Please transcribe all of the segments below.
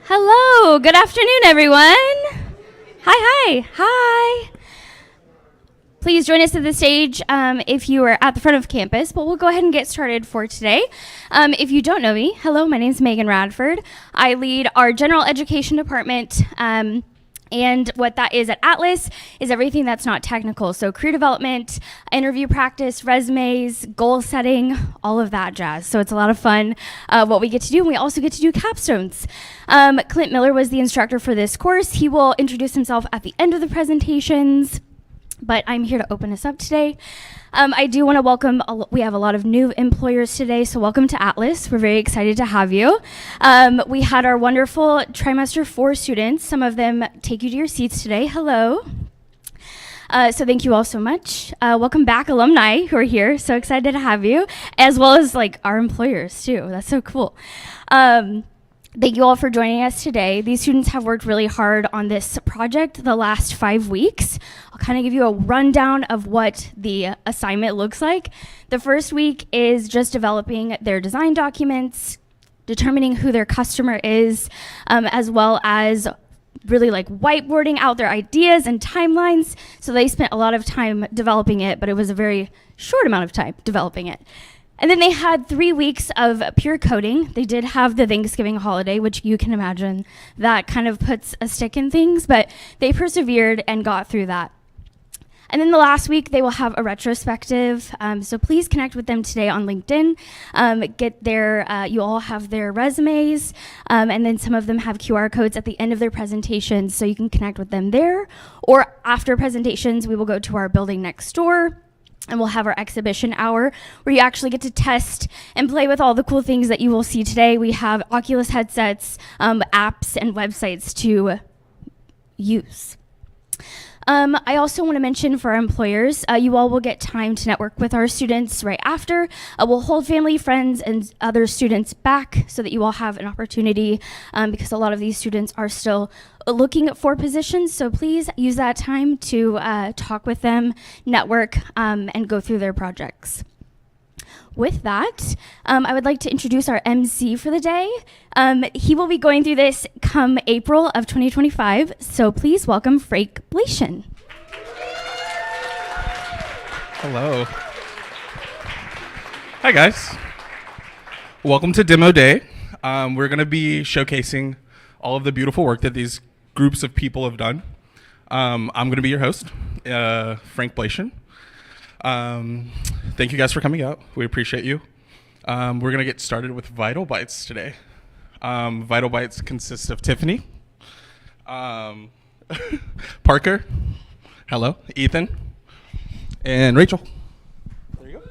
Hello, good afternoon, everyone. Hi. Please join us at the stage if you are at the front of campus, but we'll go ahead and get started for today. If you don't know me, hello, my name is Megan Radford. I lead our general education department, and what that is at Atlas is everything that's not technical. So career development, interview practice, resumes, goal setting, all of that jazz. So it's a lot of fun what we get to do. And we also get to do capstones. Clint Miller was the instructor for this course. He will introduce himself at the end of the presentations, but I'm here to open us up today. I do want to welcome, we have a lot of new employers today, so welcome to Atlas. We're very excited to have you. We had our wonderful trimester 4 students. Some of them take you to your seats today. Hello. So thank you all so much. Welcome back, alumni who are here. So excited to have you, as well as like our employers too. That's so cool. Thank you all for joining us today. These students have worked really hard on this project the last 5 weeks. I'll kind of give you a rundown of what the assignment looks like. The first week is just developing their design documents, determining who their customer is, as well as really like whiteboarding out their ideas and timelines. So they spent a lot of time developing it, but it was a very short amount of time developing it. And then they had 3 weeks of pure coding. They did have the Thanksgiving holiday, which you can imagine that kind of puts a stick in things, but they persevered and got through that. And then the last week, they will have a retrospective. So please connect with them today on LinkedIn. You all have their resumes, and then some of them have QR codes at the end of their presentations, so you can connect with them there. Or after presentations, we will go to our building next door, and we'll have our exhibition hour where you actually get to test and play with all the cool things that you will see today. We have Oculus headsets, apps, and websites to use. I also want to mention for our employers, you all will get time to network with our students right after. We'll hold family, friends, and other students back so that you all have an opportunity because a lot of these students are still looking for positions. So please use that time to talk with them, network, and go through their projects. With that, I would like to introduce our MC for the day. He will be going through this come April of 2025, so please welcome Frank Blation. Hello. Hi, guys. Welcome to Demo Day. We're going to be showcasing all of the beautiful work that these groups of people have done. I'm going to be your host, Frank Blation. Thank you guys for coming out. We appreciate you. We're going to get started with Vital Bites today. Vital Bites consists of Tiffany, Parker, hello, Ethan, and Rachel. There you go.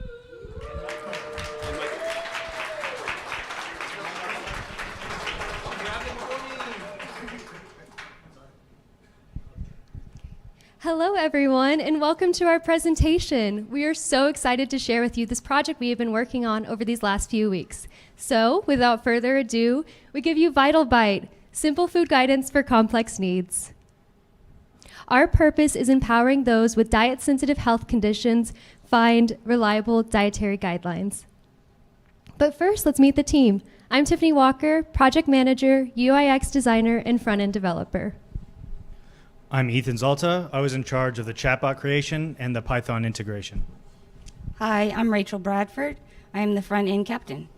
Hello, everyone, and welcome to our presentation. We are so excited to share with you this project we have been working on over these last few weeks. So, without further ado, we give you Vital Bite, simple food guidance for complex needs. Our purpose is empowering those with diet-sensitive health conditions find reliable dietary guidelines. But first, let's meet the team. I'm Tiffany Walker, project manager, UI/UX designer, and front-end developer. I'm Ethan Zalta. I was in charge of the chatbot creation and the Python integration. Hi, I'm Rachel Bradford. I am the front-end captain.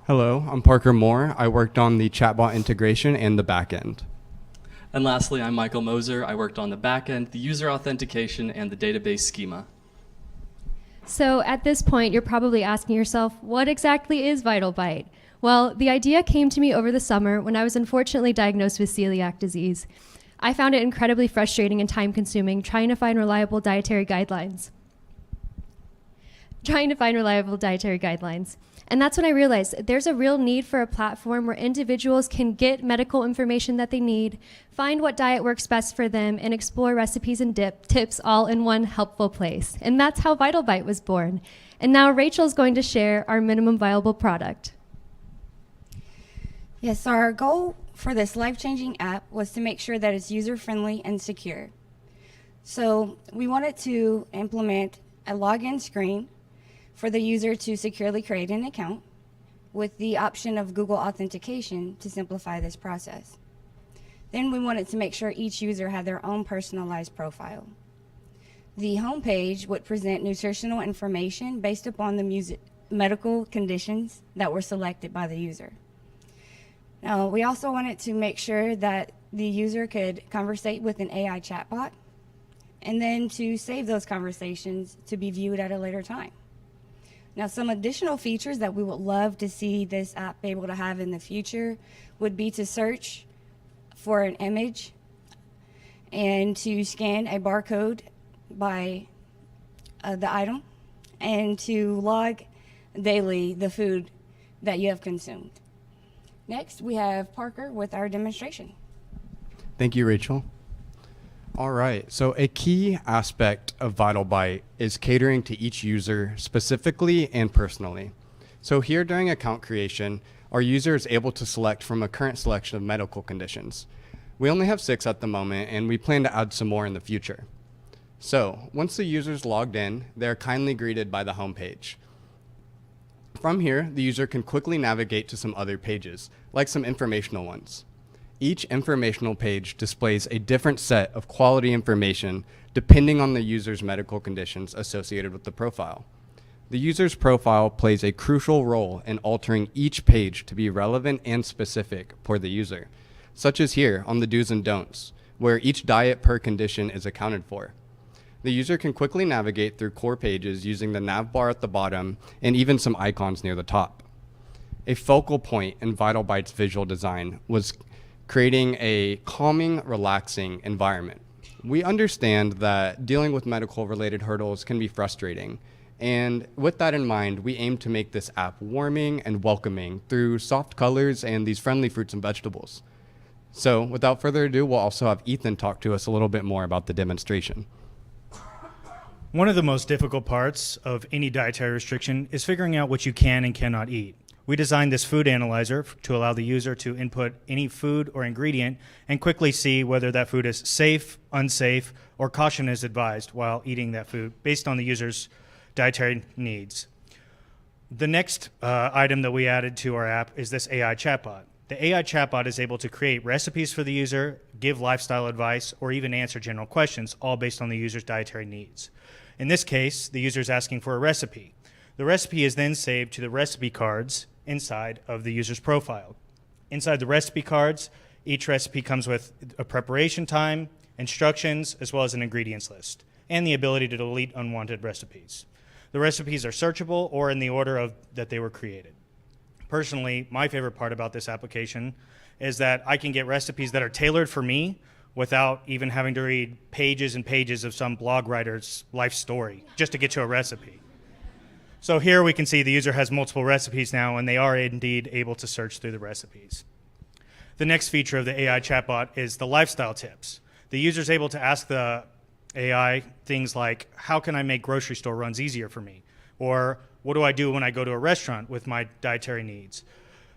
Hello, I'm Parker Moore. I worked on the chatbot integration and the backend. And lastly, I'm Michael Moser. I worked on the backend, the user authentication, and the database schema. So at this point, you're probably asking yourself, what exactly is Vital Bite? Well, the idea came to me over the summer when I was unfortunately diagnosed with celiac disease. I found it incredibly frustrating and time-consuming trying to find reliable dietary guidelines. And that's when I realized there's a real need for a platform where individuals can get medical information that they need, find what diet works best for them, and explore recipes and tips all in one helpful place. And that's how Vital Bite was born. And now Rachel's going to share our minimum viable product. Yes, our goal for this life-changing app was to make sure that it's user-friendly and secure. So we wanted to implement a login screen for the user to securely create an account. with the option of Google Authentication to simplify this process. Then we wanted to make sure each user had their own personalized profile. The homepage would present nutritional information based upon the medical conditions that were selected by the user. Now, we also wanted to make sure that the user could conversate with an AI chatbot and then to save those conversations to be viewed at a later time. Now, some additional features that we would love to see this app able to have in the future would be to search for an image and to scan a barcode by the item and to log daily the food that you have consumed. Next, we have Parker with our demonstration. Thank you, Rachel. All right, so a key aspect of VitalBite is catering to each user specifically and personally. So here during account creation, our user is able to select from a current selection of medical conditions. We only have 6 at the moment, and we plan to add some more in the future. So once the user's logged in, they're kindly greeted by the home page. From here, the user can quickly navigate to some other pages, like some informational ones. Each informational page displays a different set of quality information depending on the user's medical conditions associated with the profile. The user's profile plays a crucial role in altering each page to be relevant and specific for the user, such as here on the do's and don'ts, where each diet per condition is accounted for. The user can quickly navigate through core pages using the nav bar at the bottom and even some icons near the top. A focal point in VitalBite's visual design was creating a calming, relaxing environment. We understand that dealing with medical-related hurdles can be frustrating, and with that in mind, we aim to make this app warming and welcoming through soft colors and these friendly fruits and vegetables. So without further ado, we'll also have Ethan talk to us a little bit more about the demonstration. One of the most difficult parts of any dietary restriction is figuring out what you can and cannot eat. We designed this food analyzer to allow the user to input any food or ingredient and quickly see whether that food is safe, unsafe, or caution is advised while eating that food based on the user's dietary needs. The next item that we added to our app is this AI chatbot. The AI chatbot is able to create recipes for the user, give lifestyle advice, or even answer general questions, all based on the user's dietary needs. In this case, the user is asking for a recipe. The recipe is then saved to the recipe cards inside of the user's profile. Inside the recipe cards, each recipe comes with a preparation time, instructions, as well as an ingredients list, and the ability to delete unwanted recipes. The recipes are searchable or in the order that they were created. Personally, my favorite part about this application is that I can get recipes that are tailored for me without even having to read pages and pages of some blog writer's life story just to get to a recipe. So here we can see the user has multiple recipes now, and they are indeed able to search through the recipes. The next feature of the AI chatbot is the lifestyle tips. The user is able to ask the AI things like, how can I make grocery store runs easier for me? Or what do I do when I go to a restaurant with my dietary needs?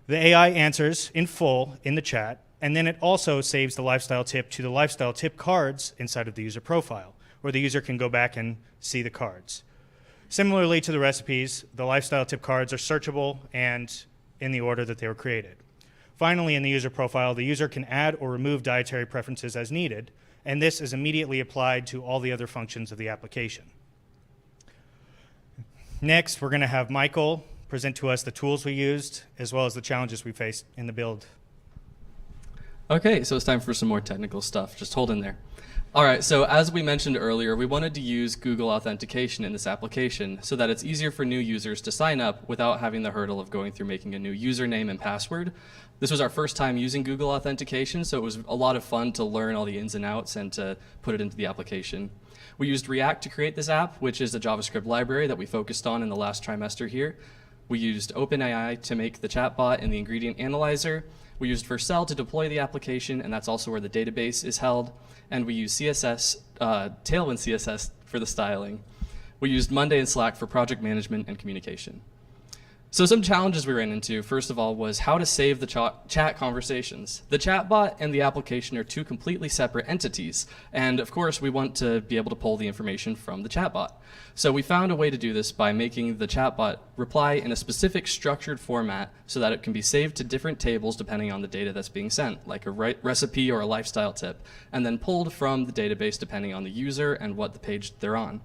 The AI answers in full in the chat, and then it also saves the lifestyle tip to the lifestyle tip cards inside of the user profile, where the user can go back and see the cards. Similarly to the recipes, the lifestyle tip cards are searchable and in the order that they were created. Finally, in the user profile, the user can add or remove dietary preferences as needed, and this is immediately applied to all the other functions of the application. Next, we're going to have Michael present to us the tools we used, as well as the challenges we faced in the build. Okay, so it's time for some more technical stuff. Just hold in there. All right, so as we mentioned earlier, we wanted to use Google Authentication in this application so that it's easier for new users to sign up without having the hurdle of going through making a new username and password. This was our first time using Google Authentication, so it was a lot of fun to learn all the ins and outs and to put it into the application. We used React to create this app, which is a JavaScript library that we focused on in the last trimester here. We used OpenAI to make the chatbot and the ingredient analyzer. We used Vercel to deploy the application, and that's also where the database is held. And we used CSS, Tailwind CSS for the styling. We used Monday and Slack for project management and communication. So some challenges we ran into, first of all, was how to save the chat conversations. The chatbot and the application are two completely separate entities, and of course we want to be able to pull the information from the chatbot. So we found a way to do this by making the chatbot reply in a specific structured format so that it can be saved to different tables depending on the data that's being sent, like a recipe or a lifestyle tip, and then pulled from the database depending on the user and what the page they're on.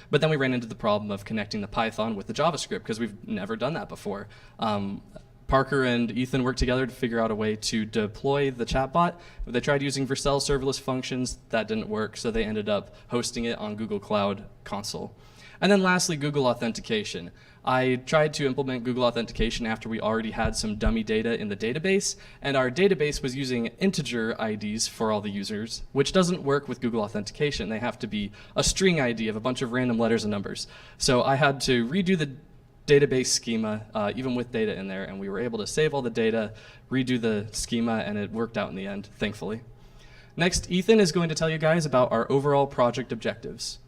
But then we ran into the problem of connecting the Python with the JavaScript because we've never done that before. Parker and Ethan worked together to figure out a way to deploy the chatbot. They tried using Vercel serverless functions. That didn't work, so they ended up hosting it on Google Cloud Console. And then lastly, Google Authentication. I tried to implement Google Authentication after we already had some dummy data in the database, and our database was using integer IDs for all the users, which doesn't work with Google Authentication. They have to be a string ID of a bunch of random letters and numbers. So I had to redo the database schema, even with data in there, and we were able to save all the data, redo the schema, and it worked out in the end, thankfully. Next, Ethan is going to tell you guys about our overall project objectives.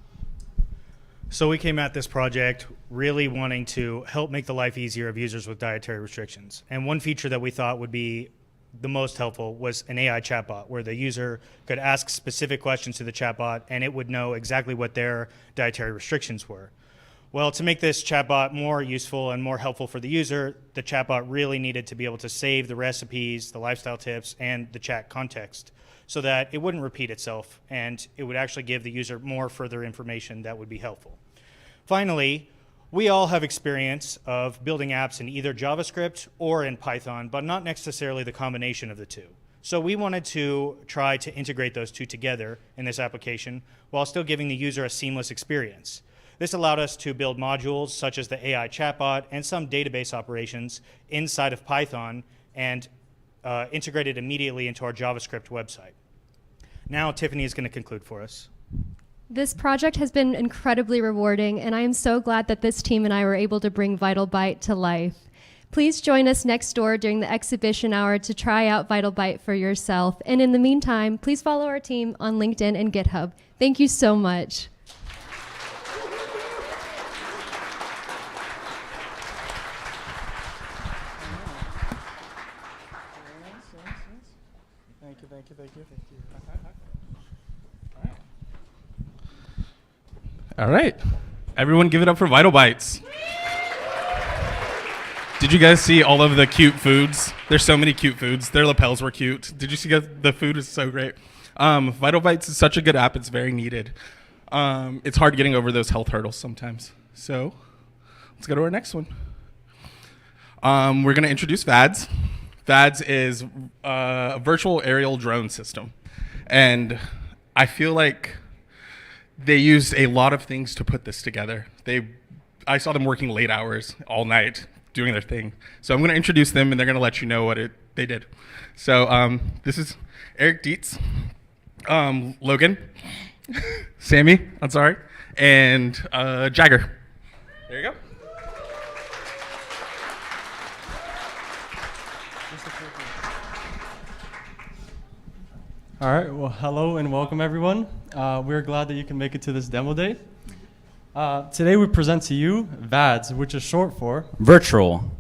So we came at this project really wanting to help make the life easier of users with dietary restrictions. And one feature that we thought would be the most helpful was an AI chatbot where the user could ask specific questions to the chatbot and it would know exactly what their dietary restrictions were. Well, to make this chatbot more useful and more helpful for the user, the chatbot really needed to be able to save the recipes, the lifestyle tips, and the chat context so that it wouldn't repeat itself and it would actually give the user more further information that would be helpful. Finally, we all have experience of building apps in either JavaScript or in Python, but not necessarily the combination of the two. So we wanted to try to integrate those two together in this application while still giving the user a seamless experience. This allowed us to build modules such as the AI chatbot and some database operations inside of Python and integrate it immediately into our JavaScript website. Now Tiffany is going to conclude for us. This project has been incredibly rewarding, and I am so glad that this team and I were able to bring VitalByte to life. Please join us next door during the exhibition hour to try out VitalByte for yourself. And in the meantime, please follow our team on LinkedIn and GitHub. Thank you so much. Thank you. All right. Everyone give it up for VitalBytes. Did you guys see all of the cute foods? There's so many cute foods. Their lapels were cute. Did you see the food is so great? VitalBytes is such a good app. It's very needed. It's hard getting over those health hurdles sometimes. So let's go to our next one. We're going to introduce VADS. VADS is a virtual aerial drone system. And I feel like they used a lot of things to put this together. I saw them working late hours all night doing their thing. So I'm going to introduce them, and they're going to let you know what they did. So this is Eric Dietz, Logan, Sammy, I'm sorry, and Jagger. There you go. All right, well, hello and welcome everyone. We're glad that you can make it to this demo day. Today we present to you VADS, which is short for Virtual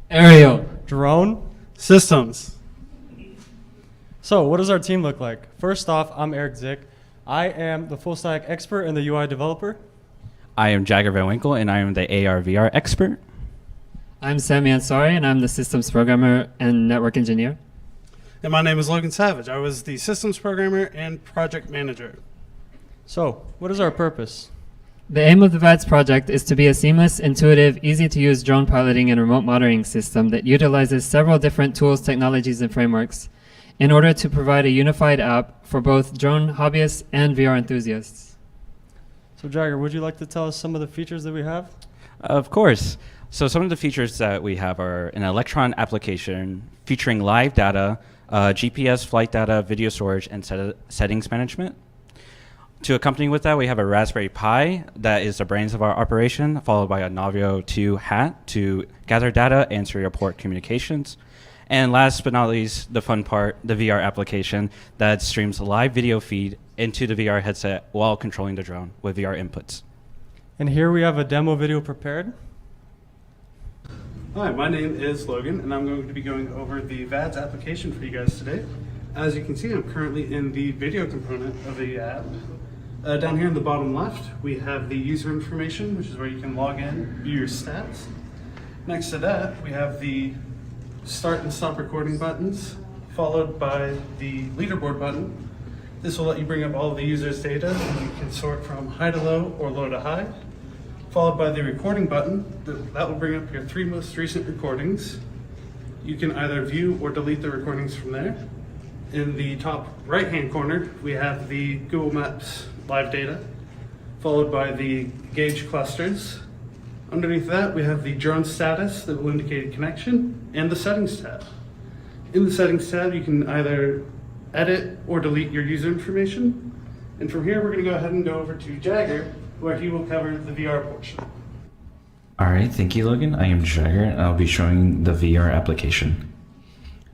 Aerial Drone Systems. So what does our team look like? First off, I'm Eric Zick. I am the full stack expert and the UI developer. I am Jagger Van Winkle, and I am the AR/VR expert. I'm Sammy Ansari, and I'm the systems programmer and network engineer. And my name is Logan Savage. I was the systems programmer and project manager. So what is our purpose? The aim of the VADS project is to be a seamless, intuitive, easy-to-use drone piloting and remote monitoring system that utilizes several different tools, technologies, and frameworks in order to provide a unified app for both drone hobbyists and VR enthusiasts. So Jagger, would you like to tell us some of the features that we have? Of course. So some of the features that we have are an Electron application featuring live data, GPS flight data, video storage, and settings management. To accompany with that, we have a Raspberry Pi that is the brains of our operation, followed by a Navio 2 hat to gather data and serial port communications. And last but not least, the fun part, the VR application that streams a live video feed into the VR headset while controlling the drone with VR inputs. And here we have a demo video prepared. Hi, my name is Logan, and I'm going to be going over the VADS application for you guys today. As you can see, I'm currently in the video component of the app. Down here in the bottom left, we have the user information, which is where you can log in, view your stats. Next to that, we have the start and stop recording buttons, followed by the leaderboard button. This will let you bring up all of the user's data, and you can sort from high to low or low to high. Followed by the recording button. That will bring up your 3 most recent recordings. You can either view or delete the recordings from there. In the top right-hand corner, we have the Google Maps live data, followed by the gauge clusters. Underneath that, we have the drone status that will indicate a connection, and the settings tab. In the settings tab, you can either edit or delete your user information. And from here, we're going to go ahead and go over to Jagger, where he will cover the VR portion. All right, thank you, Logan. I am Jagger, and I'll be showing the VR application.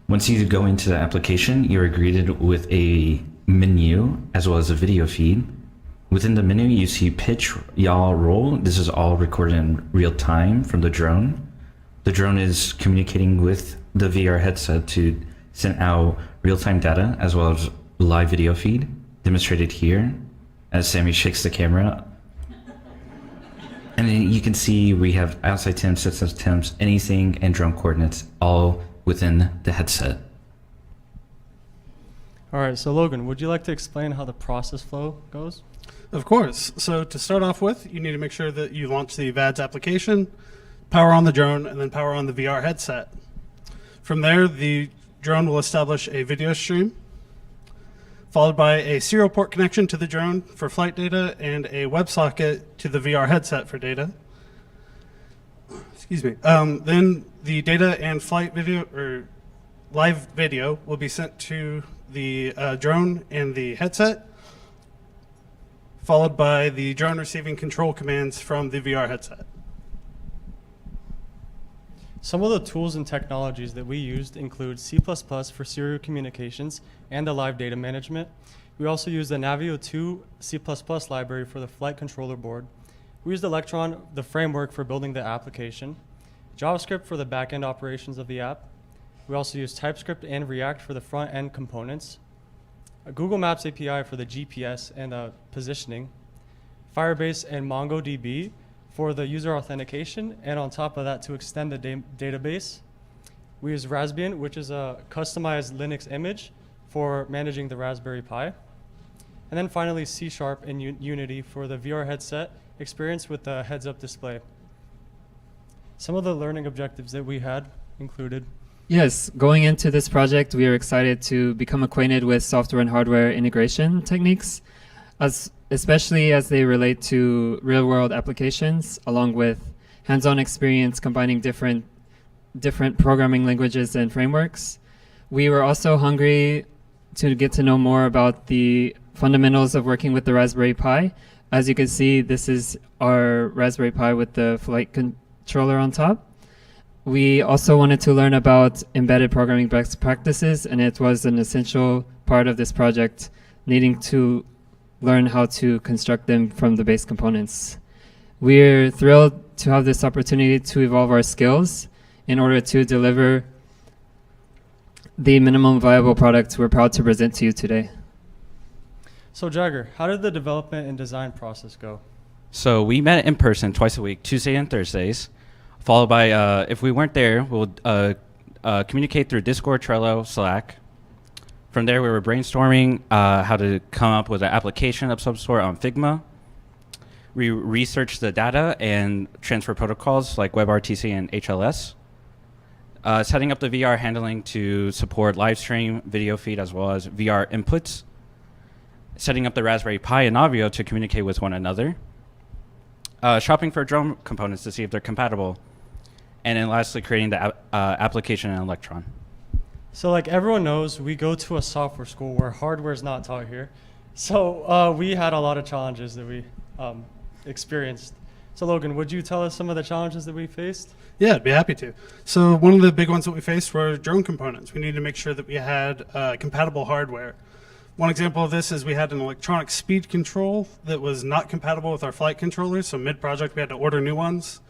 Once you go into the application, you are greeted with a menu as well as a video feed. Within the menu, you see pitch, yaw, roll. This is all recorded in real time from the drone. The drone is communicating with the VR headset to send out real-time data as well as live video feed, demonstrated here as Sammy shakes the camera. And then you can see we have outside temps, inside temps, anything, and drone coordinates all within the headset. All right, so Logan, would you like to explain how the process flow goes? Of course. So to start off with, you need to make sure that you launch the VADS application, power on the drone, and then power on the VR headset. From there, the drone will establish a video stream, followed by a serial port connection to the drone for flight data and a WebSocket to the VR headset for data. Excuse me. Then the data and flight video or live video will be sent to the drone and the headset, followed by the drone receiving control commands from the VR headset. Some of the tools and technologies that we used include C++ for serial communications and the live data management. We also used the Navio 2 C++ library for the flight controller board. We used Electron, the framework for building the application, JavaScript for the back-end operations of the app. We also used TypeScript and React for the front-end components, a Google Maps API for the GPS and positioning, Firebase and MongoDB for the user authentication, and on top of that, to extend the database, we use Raspbian, which is a customized Linux image for managing the Raspberry Pi. And then finally, C# and Unity for the VR headset experience with the heads-up display. Some of the learning objectives that we had included. Yes, going into this project, we are excited to become acquainted with software and hardware integration techniques, especially as they relate to real-world applications, along with hands-on experience combining different programming languages and frameworks. We were also hungry to get to know more about the fundamentals of working with the Raspberry Pi. As you can see, this is our Raspberry Pi with the flight controller on top. We also wanted to learn about embedded programming best practices, and it was an essential part of this project, needing to learn how to construct them from the base components. We're thrilled to have this opportunity to evolve our skills in order to deliver the minimum viable product we're proud to present to you today. So Jagger, how did the development and design process go? So we met in person twice a week, Tuesday and Thursdays, followed by, if we weren't there, we'll communicate through Discord, Trello, Slack. From there, we were brainstorming how to come up with an application of some sort on Figma. We researched the data and transfer protocols like WebRTC and HLS. Setting up the VR handling to support live stream, video feed, as well as VR inputs. Setting up the Raspberry Pi and Navio to communicate with one another. Shopping for drone components to see if they're compatible. And then lastly, creating the application in Electron. So like everyone knows, we go to a software school where hardware is not taught here. So we had a lot of challenges that we experienced. So Logan, would you tell us some of the challenges that we faced? Yeah, I'd be happy to. So one of the big ones that we faced were drone components. We needed to make sure that we had compatible hardware. One example of this is we had an electronic speed control that was not compatible with our flight controllers. So mid-project, we had to order new ones.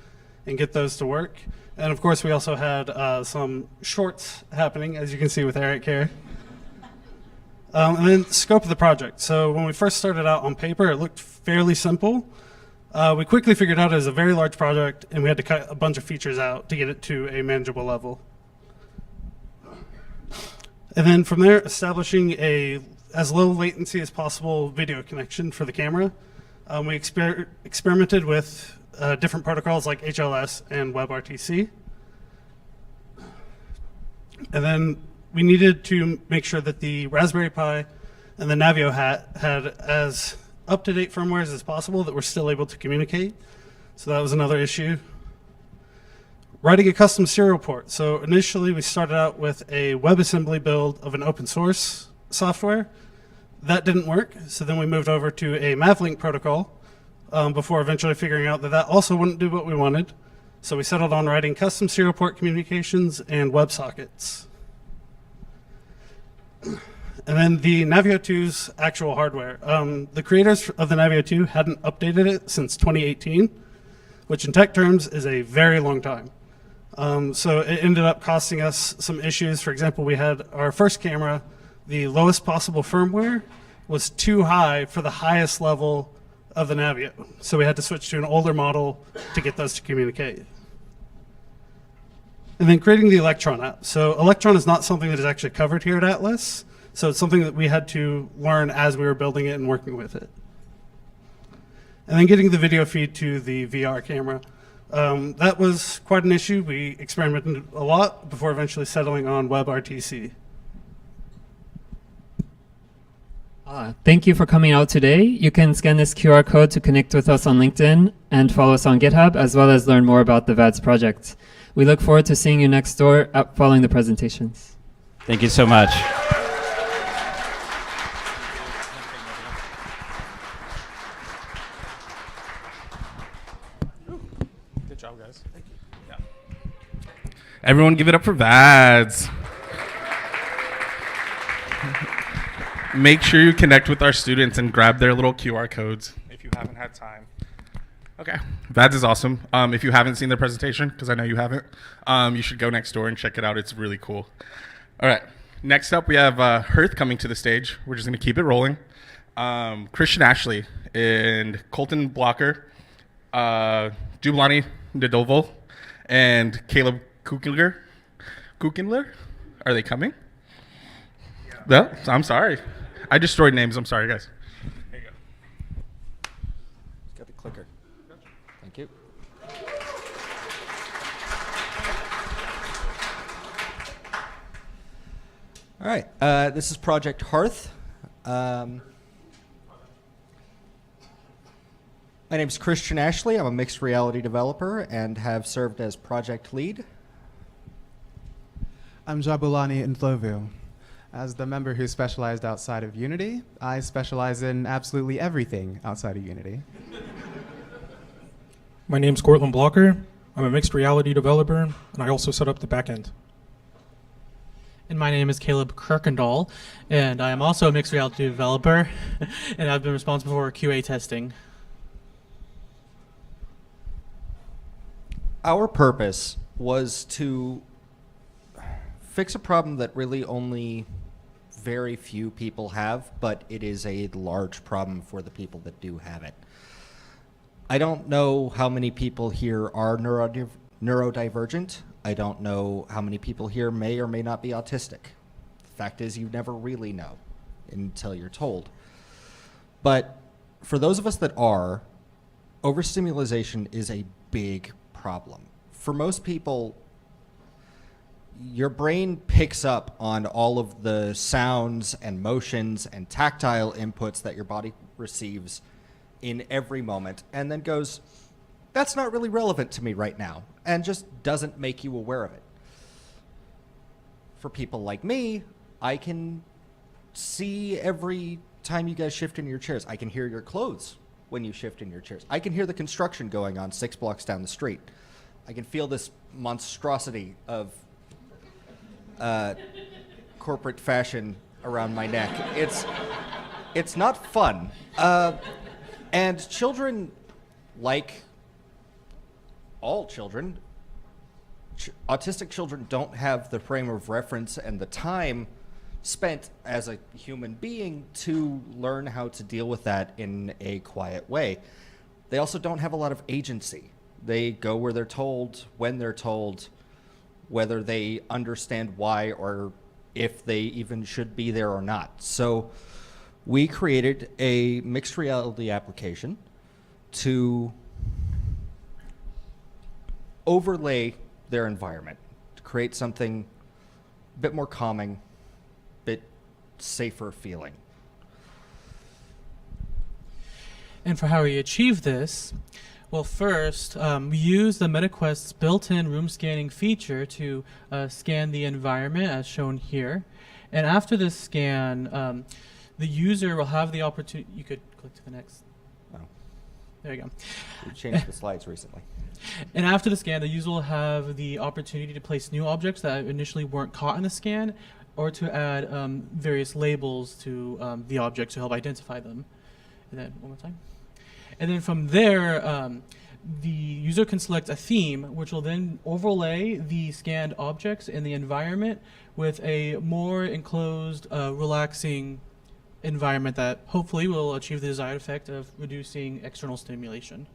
and get those to work. And of course, we also had some shorts happening, as you can see with Eric here. And then the scope of the project. So when we first started out on paper, it looked fairly simple. We quickly figured out it was a very large project, and we had to cut a bunch of features out to get it to a manageable level. And then from there, establishing as low latency as possible video connection for the camera. We experimented with different protocols like HLS and WebRTC. And then we needed to make sure that the Raspberry Pi and the Navio hat had as up-to-date firmwares as possible that were still able to communicate. So that was another issue. Writing a custom serial port. So initially we started out with a WebAssembly build of an open source software. That didn't work, so then we moved over to a Mavlink protocol before eventually figuring out that that also wouldn't do what we wanted. So we settled on writing custom serial port communications and WebSockets. And then the Navio 2's actual hardware. The creators of the Navio 2 hadn't updated it since 2018, which in tech terms is a very long time. So it ended up costing us some issues. For example, we had our first camera, the lowest possible firmware was too high for the highest level of the Navio. So we had to switch to an older model to get those to communicate. And then creating the Electron app. So Electron is not something that is actually covered here at Atlas. So it's something that we had to learn as we were building it and working with it. And then getting the video feed to the VR camera. That was quite an issue. We experimented a lot before eventually settling on WebRTC. Thank you for coming out today. You can scan this QR code to connect with us on LinkedIn and follow us on GitHub, as well as learn more about the VADS project. We look forward to seeing you next door following the presentations. Thank you so much. Good job, guys. Thank you. Yeah. Everyone give it up for VADS. Make sure you connect with our students and grab their little QR codes if you haven't had time. Okay, VADS is awesome. If you haven't seen their presentation, because I know you haven't, you should go next door and check it out. It's really cool. All right, next up we have Hearth coming to the stage. We're just going to keep it rolling. Christian Ashley and Colton Blocker, Jublani Ndovol, and Caleb Kukinler. Are they coming? No, I'm sorry. I destroyed names. I'm sorry, guys. There you go. Got the clicker. Thank you. All right. This is Project Hearth. My name is Christian Ashley. I'm a mixed reality developer and have served as project lead. I'm Jabulani Ndlovu. As the member who specialized outside of Unity, I specialize in absolutely everything outside of Unity. My name's Cortland Blocker. I'm a mixed reality developer, and I also set up the backend. And my name is Caleb Kirkendall, and I am also a mixed reality developer, and I've been responsible for QA testing. Our purpose was to fix a problem that really only very few people have, but it is a large problem for the people that do have it. I don't know how many people here are neurodivergent. I don't know how many people here may or may not be autistic. The fact is, you never really know until you're told. But for those of us that are, overstimulation is a big problem. For most people, your brain picks up on all of the sounds and motions and tactile inputs that your body receives in every moment and then goes, that's not really relevant to me right now, and just doesn't make you aware of it. For people like me, I can see every time you guys shift in your chairs. I can hear your clothes when you shift in your chairs. I can hear the construction going on 6 blocks down the street. I can feel this monstrosity of corporate fashion around my neck. It's not fun. And children like all children, autistic children don't have the frame of reference and the time spent as a human being to learn how to deal with that in a quiet way. They also don't have a lot of agency. They go where they're told, when they're told, whether they understand why or if they even should be there or not. So we created a mixed reality application to overlay their environment, to create something a bit more calming, a bit safer feeling. And for how we achieve this, well, first, we use the MetaQuest's built-in room scanning feature to scan the environment, as shown here. And after this scan, the user will have the opportunity. You could click to the next. Oh. There you go. We changed the slides recently. And after the scan, the user will have the opportunity to place new objects that initially weren't caught in the scan, or to add various labels to the objects to help identify them. And then one more time. And then from there, the user can select a theme, which will then overlay the scanned objects in the environment with a more enclosed, relaxing environment that hopefully will achieve the desired effect of reducing external stimulation.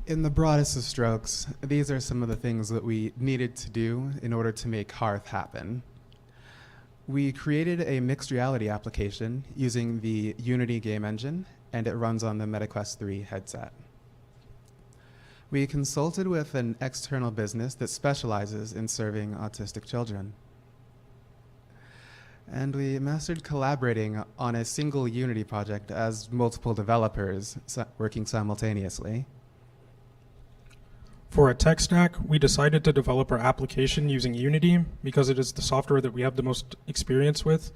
In the broadest of strokes, these are some of the things that we needed to do in order to make Hearth happen. We created a mixed reality application using the Unity game engine, and it runs on the MetaQuest 3 headset. We consulted with an external business that specializes in serving autistic children. And we mastered collaborating on a single Unity project as multiple developers working simultaneously. For a tech stack, we decided to develop our application using Unity because it is the software that we have the most experience with.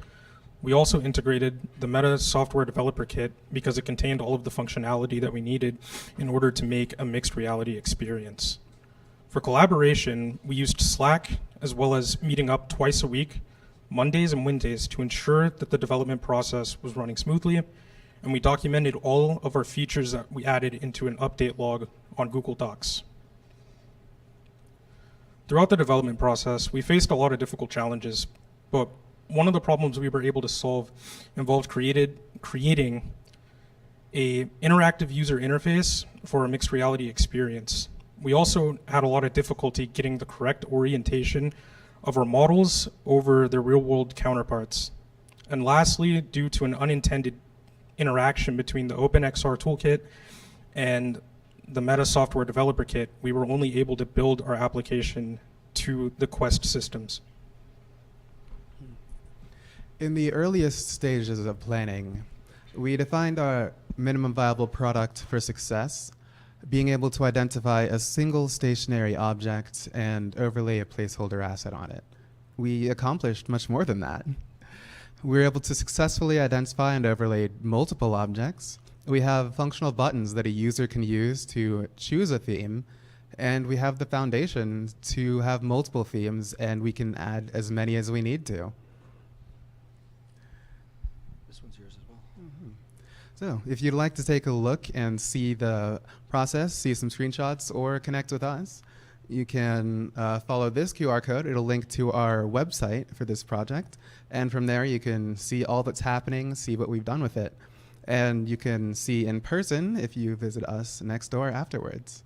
We also integrated the Meta Software Developer Kit because it contained all of the functionality that we needed in order to make a mixed reality experience. For collaboration, we used Slack as well as meeting up twice a week, Mondays and Wednesdays, to ensure that the development process was running smoothly, and we documented all of our features that we added into an update log on Google Docs. Throughout the development process, we faced a lot of difficult challenges, but one of the problems we were able to solve involved creating an interactive user interface for a mixed reality experience. We also had a lot of difficulty getting the correct orientation of our models over their real-world counterparts. And lastly, due to an unintended interaction between the OpenXR toolkit and the Meta Software Developer Kit, we were only able to build our application to the Quest systems. In the earliest stages of planning, we defined our minimum viable product for success, being able to identify a single stationary object and overlay a placeholder asset on it. We accomplished much more than that. We were able to successfully identify and overlay multiple objects. We have functional buttons that a user can use to choose a theme, and we have the foundation to have multiple themes, and we can add as many as we need to. This one's yours as well. Mm-hmm. So if you'd like to take a look and see the process, see some screenshots, or connect with us, you can follow this QR code. It'll link to our website for this project, and from there you can see all that's happening, see what we've done with it. And you can see in person if you visit us next door afterwards.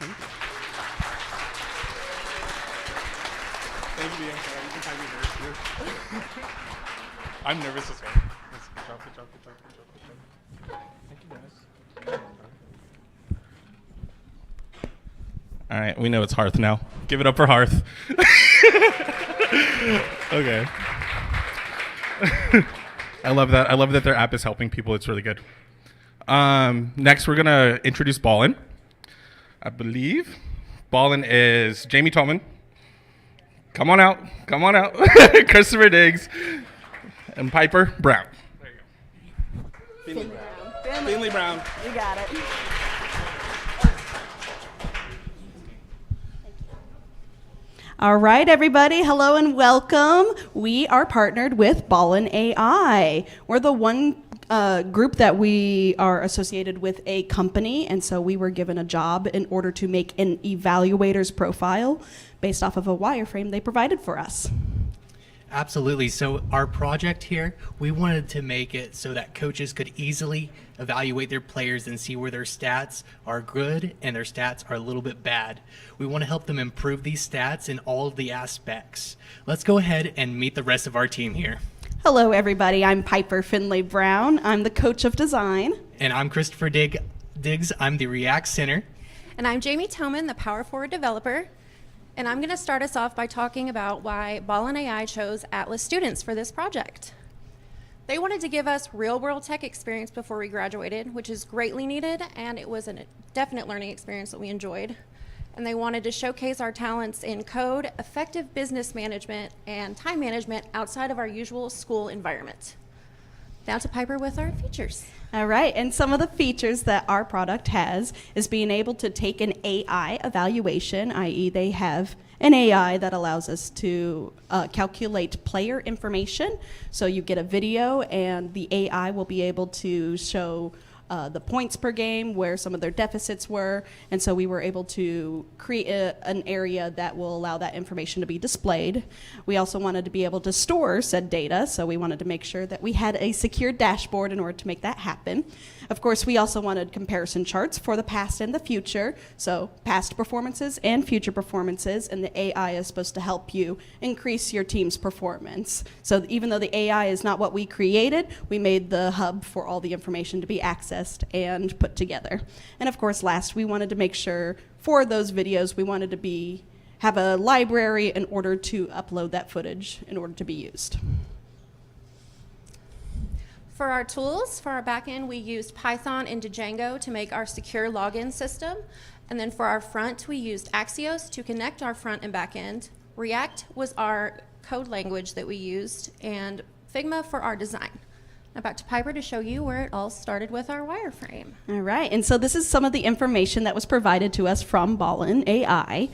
Thank you. Thank you, Bianca. You can have me nervous. I'm nervous as well. Good job, good job, good job, good job. Thank you, guys. All right, we know it's Hearth now. Give it up for Hearth. Okay. I love that. I love that their app is helping people. It's really good. Next, we're going to introduce Ballin. I believe Ballin is Jamie Tolman. Come on out. Come on out. Christopher Diggs. And Piper Brown. There you go. Finley Brown. Finley Brown. You got it. All right, everybody. Hello and welcome. We are partnered with Ballin AI. We're the one group that we are associated with a company, and so we were given a job in order to make an evaluator's profile based off of a wireframe they provided for us. Absolutely. So our project here, we wanted to make it so that coaches could easily evaluate their players and see where their stats are good and their stats are a little bit bad. We want to help them improve these stats in all of the aspects. Let's go ahead and meet the rest of our team here. Hello, everybody. I'm Piper Finlay Brown. I'm the coach of design. And I'm Christopher Diggs. I'm the React Center. And I'm Jamie Toman, the Power Forward developer. And I'm going to start us off by talking about why Ballin AI chose Atlas students for this project. They wanted to give us real-world tech experience before we graduated, which is greatly needed, and it was a definite learning experience that we enjoyed. And they wanted to showcase our talents in code, effective business management, and time management outside of our usual school environment. Now to Piper with our features. All right, and some of the features that our product has is being able to take an AI evaluation, i.e. they have an AI that allows us to calculate player information. So you get a video and the AI will be able to show the points per game, where some of their deficits were, and so we were able to create an area that will allow that information to be displayed. We also wanted to be able to store said data, so we wanted to make sure that we had a secure dashboard in order to make that happen. Of course, we also wanted comparison charts for the past and the future, so past performances and future performances, and the AI is supposed to help you increase your team's performance. So even though the AI is not what we created, we made the hub for all the information to be accessed and put together. And of course, last, we wanted to make sure for those videos, we wanted to have a library in order to upload that footage in order to be used. For our tools, for our backend, we used Python into Django to make our secure login system. And then for our front, we used Axios to connect our front and backend. React was our code language that we used, and Figma for our design. Now back to Piper to show you where it all started with our wireframe. All right, and so this is some of the information that was provided to us from Ballin AI.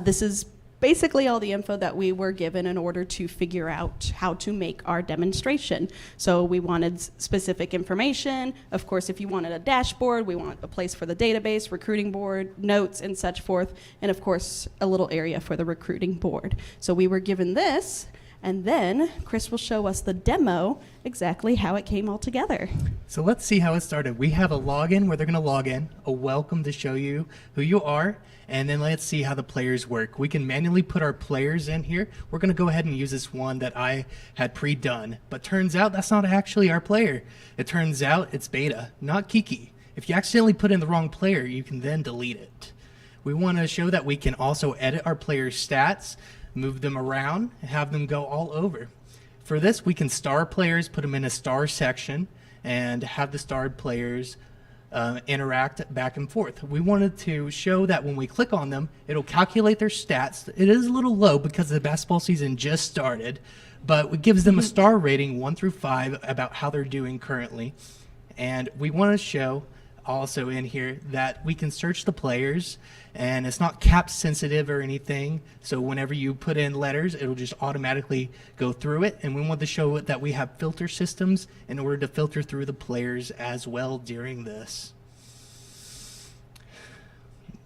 This is basically all the info that we were given in order to figure out how to make our demonstration. So we wanted specific information. Of course, if you wanted a dashboard, we want a place for the database, recruiting board, notes, and such forth, and of course, a little area for the recruiting board. So we were given this, and then Chris will show us the demo, exactly how it came all together. So let's see how it started. We have a login where they're going to log in, a welcome to show you who you are, and then let's see how the players work. We can manually put our players in here. We're going to go ahead and use this one that I had pre-done, but turns out that's not actually our player. It turns out it's beta, not Kiki. If you accidentally put in the wrong player, you can then delete it. We want to show that we can also edit our players' stats, move them around, and have them go all over. For this, we can star players, put them in a star section, and have the starred players interact back and forth. We wanted to show that when we click on them, it'll calculate their stats. It is a little low because the basketball season just started, but it gives them a star rating 1 through 5 about how they're doing currently. And we want to show also in here that we can search the players, and it's not cap sensitive or anything, so whenever you put in letters, it'll just automatically go through it. And we want to show that we have filter systems in order to filter through the players as well during this.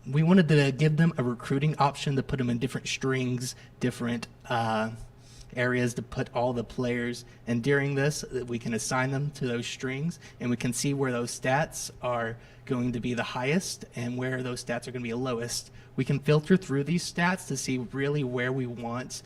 We wanted to give them a recruiting option to put them in different strings, different areas to put all the players, and during this we can assign them to those strings, and we can see where those stats are going to be the highest and where those stats are going to be the lowest. We can filter through these stats to see really where we want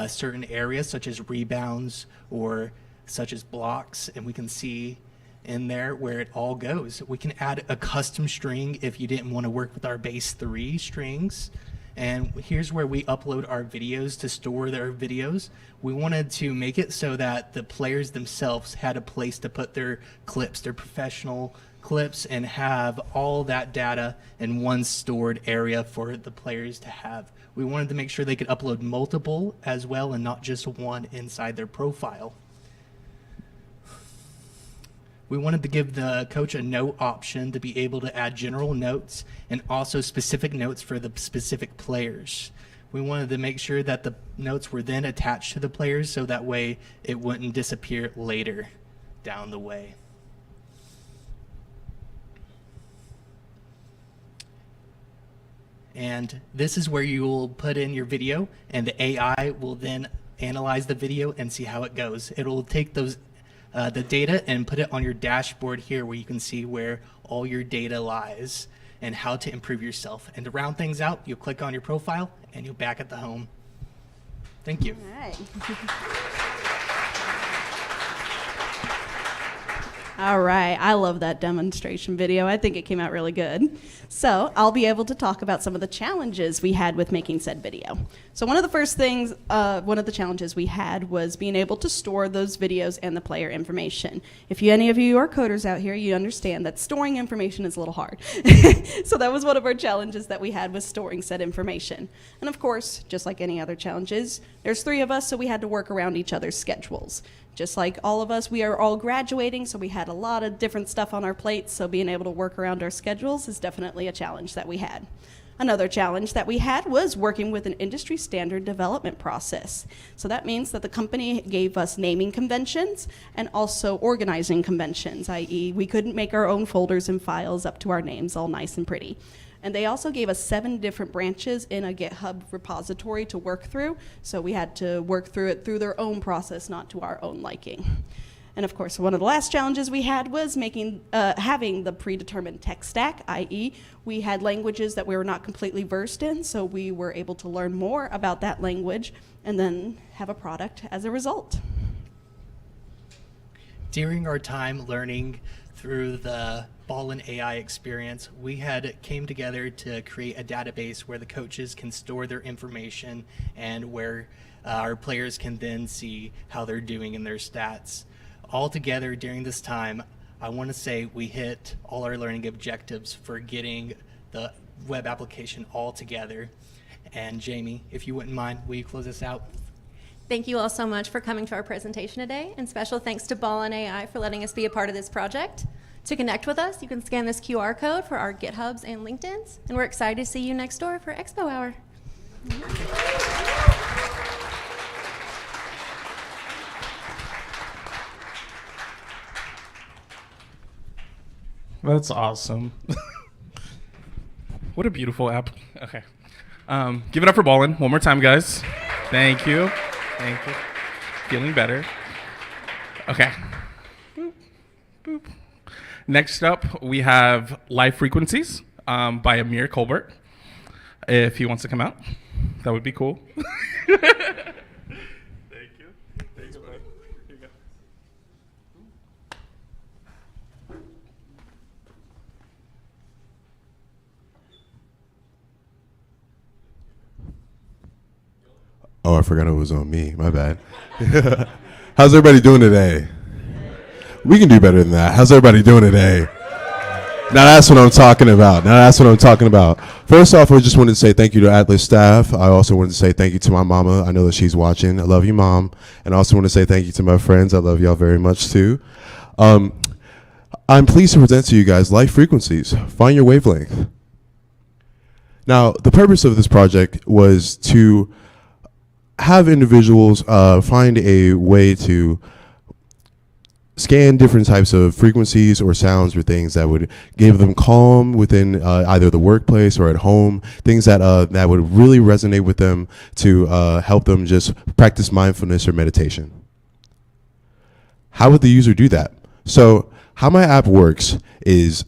certain areas such as rebounds or such as blocks, and we can see in there where it all goes. We can add a custom string if you didn't want to work with our base 3 strings. And here's where we upload our videos to store their videos. We wanted to make it so that the players themselves had a place to put their clips, their professional clips, and have all that data in one stored area for the players to have. We wanted to make sure they could upload multiple as well and not just one inside their profile. We wanted to give the coach a note option to be able to add general notes and also specific notes for the specific players. We wanted to make sure that the notes were then attached to the players so that way it wouldn't disappear later down the way. And this is where you will put in your video, and the AI will then analyze the video and see how it goes. It will take those the data and put it on your dashboard here, where you can see where all your data lies and how to improve yourself. And to round things out, you'll click on your profile and you're back at the home. Thank you. All right. All right, I love that demonstration video. I think it came out really good. So I'll be able to talk about some of the challenges we had with making said video. So one of the first things, one of the challenges we had was being able to store those videos and the player information. If any of you are coders out here, you understand that storing information is a little hard. So that was one of our challenges that we had, was storing said information. And of course, just like any other challenges, there's 3 of us, so we had to work around each other's schedules. Just like all of us, we are all graduating, so we had a lot of different stuff on our plates, so being able to work around our schedules is definitely a challenge that we had. Another challenge that we had was working with an industry standard development process. So that means that the company gave us naming conventions and also organizing conventions, i.e. we couldn't make our own folders and files up to our names all nice and pretty. And they also gave us 7 different branches in a GitHub repository to work through, so we had to work through it through their own process, not to our own liking. And of course, one of the last challenges we had was having the predetermined tech stack, i.e. we had languages that we were not completely versed in, so we were able to learn more about that language and then have a product as a result. During our time learning through the Ballin AI experience, we came together to create a database where the coaches can store their information and where our players can then see how they're doing in their stats. All together during this time, I want to say we hit all our learning objectives for getting the web application all together. And Jamie, if you wouldn't mind, will you close us out? Thank you all so much for coming to our presentation today, and special thanks to Ballin AI for letting us be a part of this project. To connect with us, you can scan this QR code for our GitHubs and LinkedIns, and we're excited to see you next door for Expo Hour. That's awesome. What a beautiful app. Okay. Give it up for Ballin one more time, guys. Thank you. Thank you. Feeling better. Okay. Boop, boop. Next up, we have Live Frequencies by Amir Colbert. If he wants to come out, that would be cool. Thank you. Thanks, buddy. Here you go. Oh, I forgot it was on me. My bad. How's everybody doing today? We can do better than that. How's everybody doing today? Now that's what I'm talking about. First off, I just wanted to say thank you to Atlas staff. I also wanted to say thank you to my mama. I know that she's watching. I love you, Mom. And I also want to say thank you to my friends. I love y'all very much, too. I'm pleased to present to you guys Live Frequencies. Find your wavelength. Now, the purpose of this project was to have individuals find a way to scan different types of frequencies or sounds or things that would give them calm within either the workplace or at home, things that that would really resonate with them to help them just practice mindfulness or meditation. How would the user do that? So how my app works is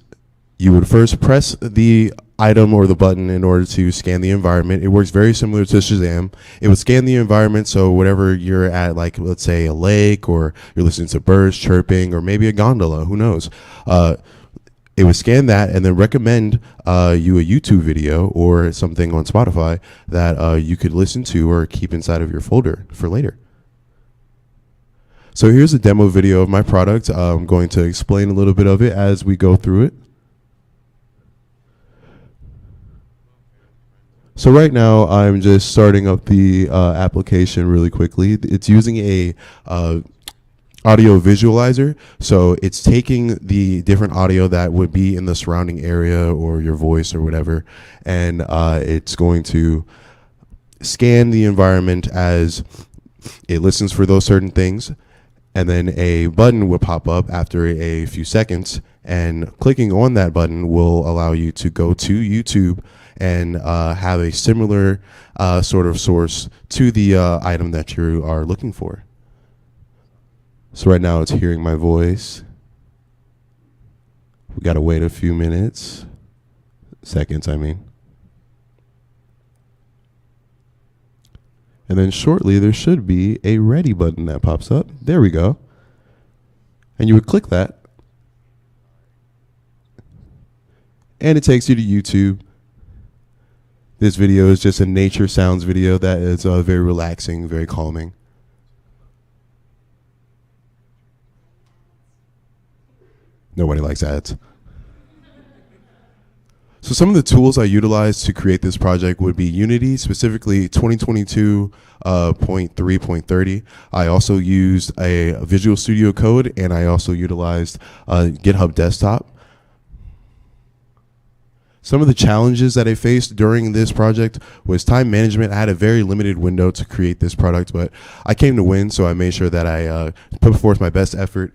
you would first press the item or the button in order to scan the environment. It works very similar to Shazam. It would scan the environment, so whatever you're at, like let's say a lake, or you're listening to birds chirping, or maybe a gondola, who knows. It would scan that and then recommend you a YouTube video or something on Spotify that you could listen to or keep inside of your folder for later. So here's a demo video of my product. I'm going to explain a little bit of it as we go through it. So right now, I'm just starting up the application really quickly. It's using a audio visualizer. So it's taking the different audio that would be in the surrounding area or your voice or whatever, and it's going to scan the environment as it listens for those certain things. And then a button will pop up after a few seconds, and clicking on that button will allow you to go to YouTube and have a similar sort of source to the item that you are looking for. So right now it's hearing my voice. We gotta wait a few minutes, seconds, I mean. And then shortly there should be a ready button that pops up. There we go. And you would click that. And it takes you to YouTube. This video is just a nature sounds video that is very relaxing, very calming. Nobody likes ads. So some of the tools I utilized to create this project would be Unity, specifically 2022.3.30. I also used a Visual Studio Code, and I also utilized GitHub Desktop. Some of the challenges that I faced during this project was time management. I had a very limited window to create this product, but I came to win, so I made sure that I put forth my best effort.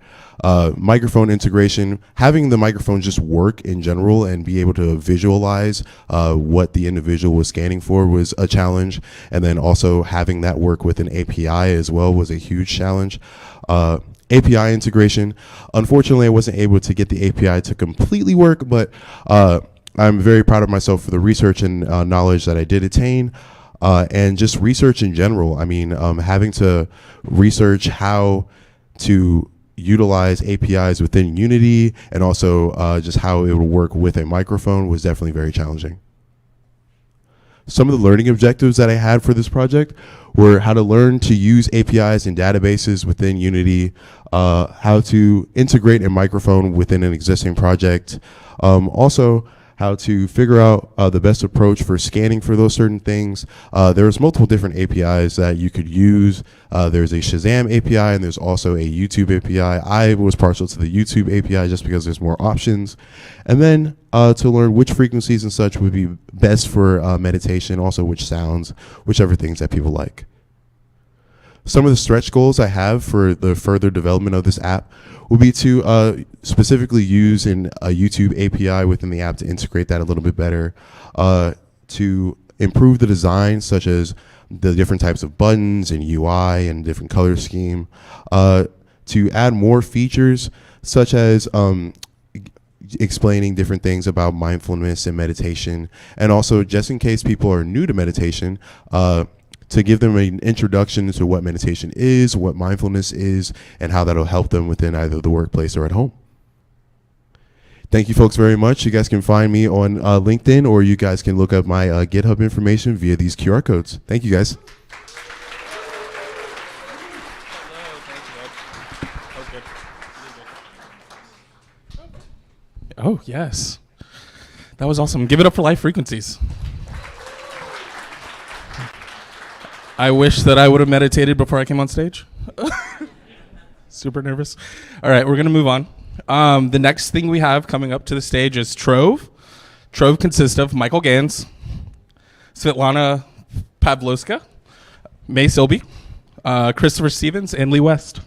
Microphone integration, having the microphone just work in general and be able to visualize what the individual was scanning for was a challenge. And then also having that work with an API as well was a huge challenge. API integration, unfortunately I wasn't able to get the API to completely work, but I'm very proud of myself for the research and knowledge that I did attain, and just research in general. I mean, having to research how to utilize APIs within Unity and also just how it would work with a microphone was definitely very challenging. Some of the learning objectives that I had for this project were how to learn to use APIs and databases within Unity, how to integrate a microphone within an existing project, also how to figure out the best approach for scanning for those certain things. There's multiple different APIs that you could use. There's a Shazam API and there's also a YouTube API. I was partial to the YouTube API just because there's more options. And then to learn which frequencies and such would be best for meditation, also which sounds, whichever things that people like. Some of the stretch goals I have for the further development of this app would be to specifically use a YouTube API within the app to integrate that a little bit better, to improve the design, such as the different types of buttons and UI and different color scheme, to add more features such as explaining different things about mindfulness and meditation, and also just in case people are new to meditation, to give them an introduction to what meditation is, what mindfulness is, and how that'll help them within either the workplace or at home. Thank you folks very much. You guys can find me on LinkedIn, or you guys can look up my GitHub information via these QR codes. Thank you guys. Oh, yes. That was awesome. Give it up for Life Frequencies. I wish that I would have meditated before I came on stage. Super nervous. All right, we're going to move on. The next thing we have coming up to the stage is Trove. Trove consists of Michael Gans, Svetlana Pavlovska, May Silby, Christopher Stevens, and Lee West.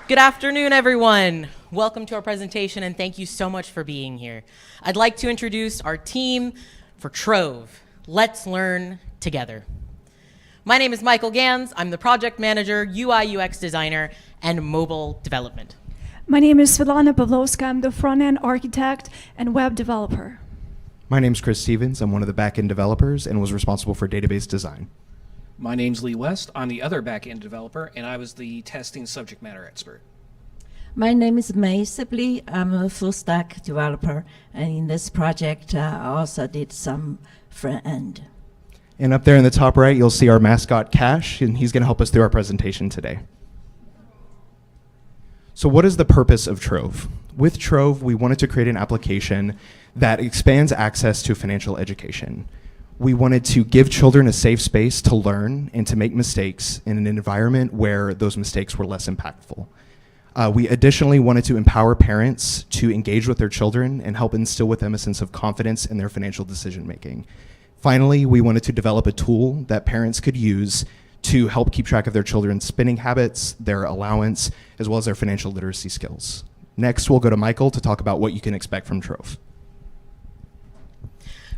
Good afternoon, everyone. Welcome to our presentation, and thank you so much for being here. I'd like to introduce our team for Trove. Let's learn together. My name is Michael Gans. I'm the project manager, UI UX designer, and mobile development. My name is Svetlana Pavlovska. I'm the front-end architect and web developer. My name's Chris Stevens. I'm one of the back-end developers and was responsible for database design. My name's Lee West. I'm the other back-end developer, and I was the testing subject matter expert. My name is May Sibley. I'm a full-stack developer, and in this project, I also did some front-end. And up there in the top right, you'll see our mascot, Cash, and he's going to help us through our presentation today. So what is the purpose of Trove? With Trove, we wanted to create an application that expands access to financial education. We wanted to give children a safe space to learn and to make mistakes in an environment where those mistakes were less impactful. We additionally wanted to empower parents to engage with their children and help instill with them a sense of confidence in their financial decision making. Finally, we wanted to develop a tool that parents could use to help keep track of their children's spending habits, their allowance, as well as their financial literacy skills. Next, we'll go to Michael to talk about what you can expect from Trove.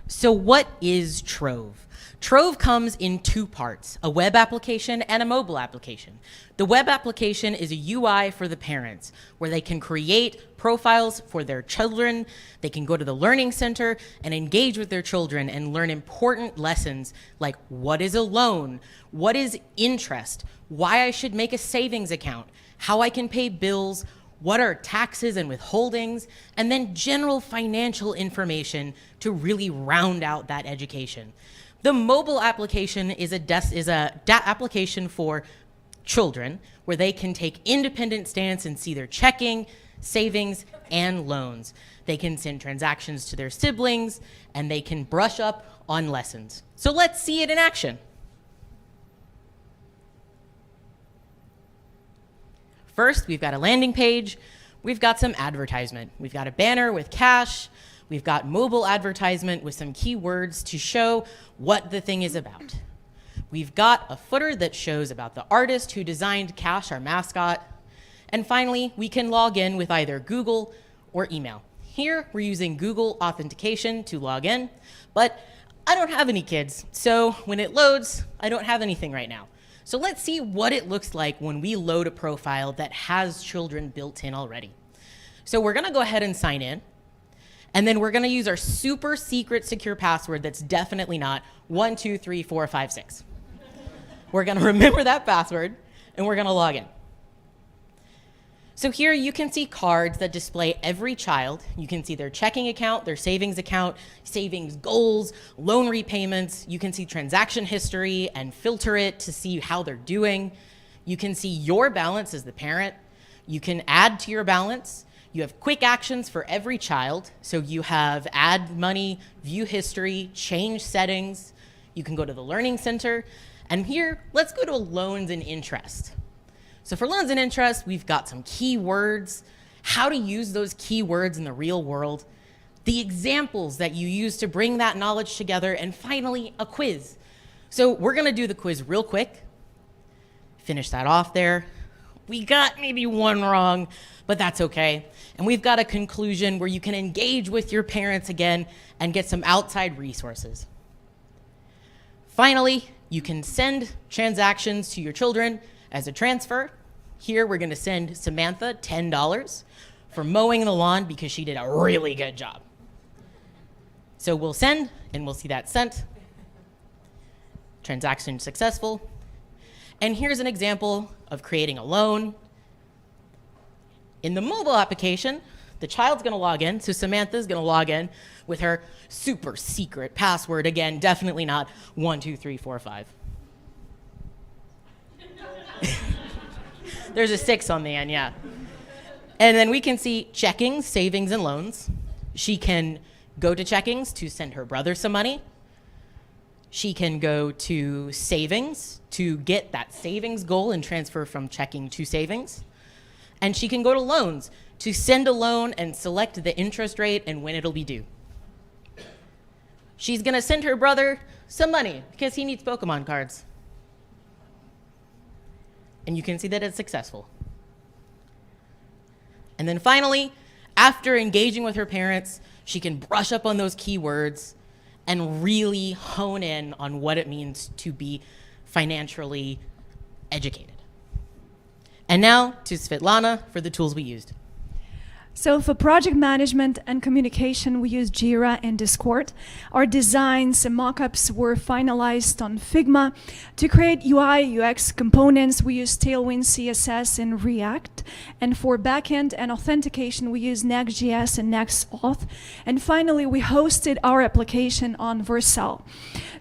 So what is Trove? Trove comes in two parts, a web application and a mobile application. The web application is a UI for the parents where they can create profiles for their children. They can go to the Learning Center and engage with their children and learn important lessons like what is a loan, what is interest, why I should make a savings account, how I can pay bills, what are taxes and withholdings, and then general financial information to really round out that education. The mobile application is a application for children where they can take independent stance and see their checking, savings, and loans. They can send transactions to their siblings, and they can brush up on lessons. So let's see it in action. First, we've got a landing page. We've got some advertisement. We've got a banner with cash. We've got mobile advertisement with some keywords to show what the thing is about. We've got a footer that shows about the artist who designed Cash, our mascot. And finally, we can log in with either Google or email. Here, we're using Google authentication to log in, but I don't have any kids, so when it loads, I don't have anything right now. So let's see what it looks like when we load a profile that has children built in already. So we're gonna go ahead and sign in. And then we're gonna use our super secret secure password that's definitely not 123456. We're gonna remember that password and we're gonna log in. So here you can see cards that display every child. You can see their checking account, their savings goals, loan repayments. You can see transaction history and filter it to see how they're doing. You can see your balance as the parent. You can add to your balance. You have quick actions for every child. So you have add money, view history, change settings. You can go to the Learning Center. And here, let's go to loans and interest. So for loans and interest, we've got some keywords, how to use those keywords in the real world, the examples that you use to bring that knowledge together, and finally, a quiz. So we're gonna do the quiz real quick. Finish that off there. We got maybe one wrong, but that's okay. And we've got a conclusion where you can engage with your parents again and get some outside resources. Finally, you can send transactions to your children as a transfer. Here, we're gonna send Samantha $10 for mowing the lawn because she did a really good job. So we'll send, and we'll see that sent. Transaction successful. And here's an example of creating a loan. In the mobile application, the child's gonna log in, so Samantha's gonna log in with her super secret password. Again, definitely not 12345. There's a 6 on the end, yeah. And then we can see checkings, savings, and loans. She can go to checkings to send her brother some money. She can go to savings to get that savings goal and transfer from checking to savings. And she can go to loans to send a loan and select the interest rate and when it'll be due. She's gonna send her brother some money because he needs Pokemon cards. And you can see that it's successful. And then finally, after engaging with her parents, she can brush up on those keywords and really hone in on what it means to be financially educated. And now to Svetlana for the tools we used. So for project management and communication, we use Jira and Discord. Our designs and mockups were finalized on Figma. To create UI, UX components, we use Tailwind CSS and React. And for backend and authentication, we use Next.js and NextAuth. And finally, we hosted our application on Vercel.